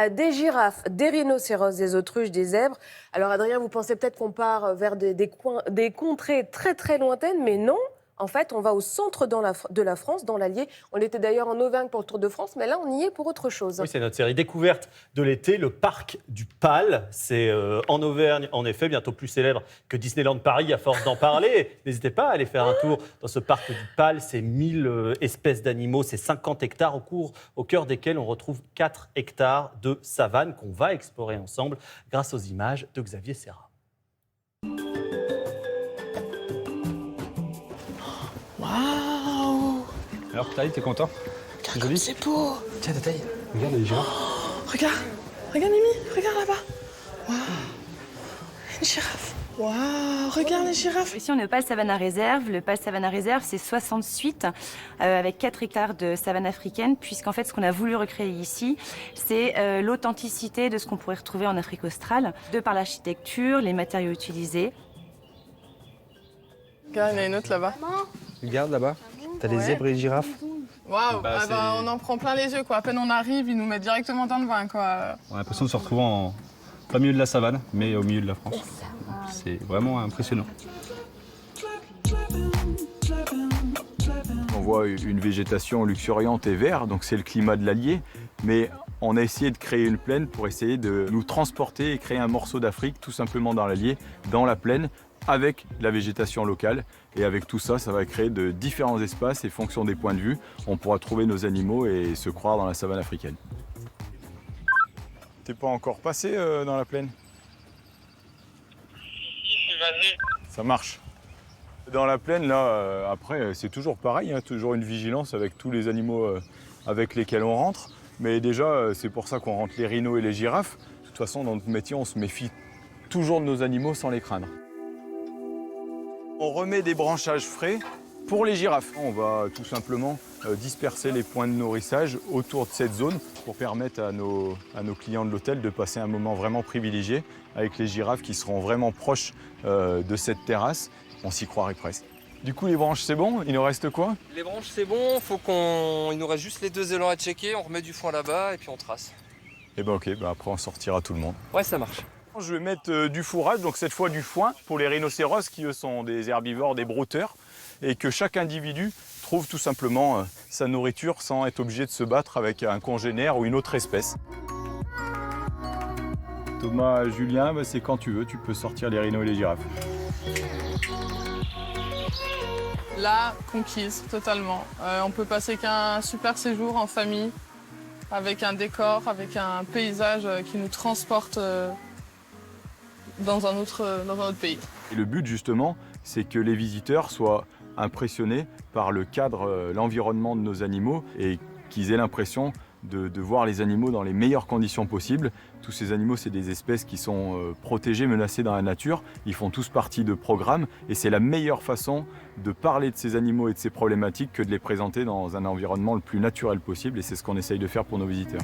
des girafes, des rhinocéros, des autruches, des zèbres. Alors Adrien, vous pensez peut-être qu'on part vers des contrées très très lointaines, mais non. En fait, on va au centre de la France, dans l'Allier. On était d'ailleurs en Auvergne pour le Tour de France, mais là, on y est pour autre chose. Oui, c'est notre série découverte de l'été, le parc du Pal. C'est en Auvergne, en effet, bientôt plus célèbre que Disneyland Paris, à force d'en parler. N'hésitez pas à aller faire un tour dans ce parc du Pal. C'est 1000 espèces d'animaux, c'est 50 hectares au cœur desquels on retrouve 4 hectares de savane qu'on va explorer ensemble grâce aux images de Xavier Serra. Waouh! Alors, Taï, t'es content? Regarde comme c'est beau! Tiens, Taï, regarde les girafes. Regarde! Regarde, Mimi! Regarde là-bas! Waouh! Une girafe! Waouh! Regarde les girafes! Ici, on est au Pal Savannah Réserve. Le Pal Savannah Réserve, c'est 60 suites avec 4 hectares de savane africaine, puisqu'en fait, ce qu'on a voulu recréer ici, c'est l'authenticité de ce qu'on pourrait retrouver en Afrique australe, de par l'architecture, les matériaux utilisés. Regarde, il y en a une autre là-bas. Regarde là-bas, t'as des Ouais. zèbres et des girafes. Waouh! C'est- On en prend plein les yeux, quoi. À peine on arrive, ils nous mettent directement dans le bain, quoi. On a l'impression de se retrouver en plein milieu de la savane, mais au milieu de la France. C'est vraiment impressionnant. On voit une végétation luxuriante et verte, donc c'est le climat de l'Allier. Mais on a essayé de créer une plaine pour essayer de nous transporter et créer un morceau d'Afrique tout simplement dans l'Allier, dans la plaine, avec la végétation locale. Et avec tout ça, ça va créer de différents espaces et fonction des points de vue, on pourra trouver nos animaux et se croire dans la savane africaine. T'es pas encore passé dans la plaine? Ça marche. Dans la plaine, là, après, c'est toujours pareil, hein, toujours une vigilance avec tous les animaux avec lesquels on rentre. Mais déjà, c'est pour ça qu'on rentre les rhinos et les girafes. De toute façon, dans notre métier, on se méfie toujours de nos animaux sans les craindre. On remet des branchages frais pour les girafes. On va tout simplement disperser les points de nourrissage autour de cette zone pour permettre à nos clients de l'hôtel de passer un moment vraiment privilégié avec les girafes qui seront vraiment proches de cette terrasse. On s'y croirait presque. Du coup, les branches, c'est bon? Il nous reste quoi? Les branches, c'est bon. Il nous reste juste les 2 élans à checker. On remet du foin là-bas et puis on trace. Eh ben ok, après on sortira tout le monde. Ouais, ça marche. Je vais mettre du fourrage, donc cette fois du foin pour les rhinocéros qui eux sont des herbivores, des brouteurs, et que chaque individu trouve tout simplement sa nourriture sans être obligé de se battre avec un congénère ou une autre espèce. Thomas, Julien, c'est quand tu veux, tu peux sortir les rhinos et les girafes. Là, conquise, totalement. On peut passer qu'un super séjour en famille, avec un décor, avec un paysage qui nous transporte dans un autre pays. Et le but justement, c'est que les visiteurs soient impressionnés par le cadre, l'environnement de nos animaux et qu'ils aient l'impression de voir les animaux dans les meilleures conditions possibles. Tous ces animaux, c'est des espèces qui sont protégées, menacées dans la nature. Ils font tous partie de programmes et c'est la meilleure façon de parler de ces animaux et de ces problématiques que de les présenter dans un environnement le plus naturel possible et c'est ce qu'on essaye de faire pour nos visiteurs.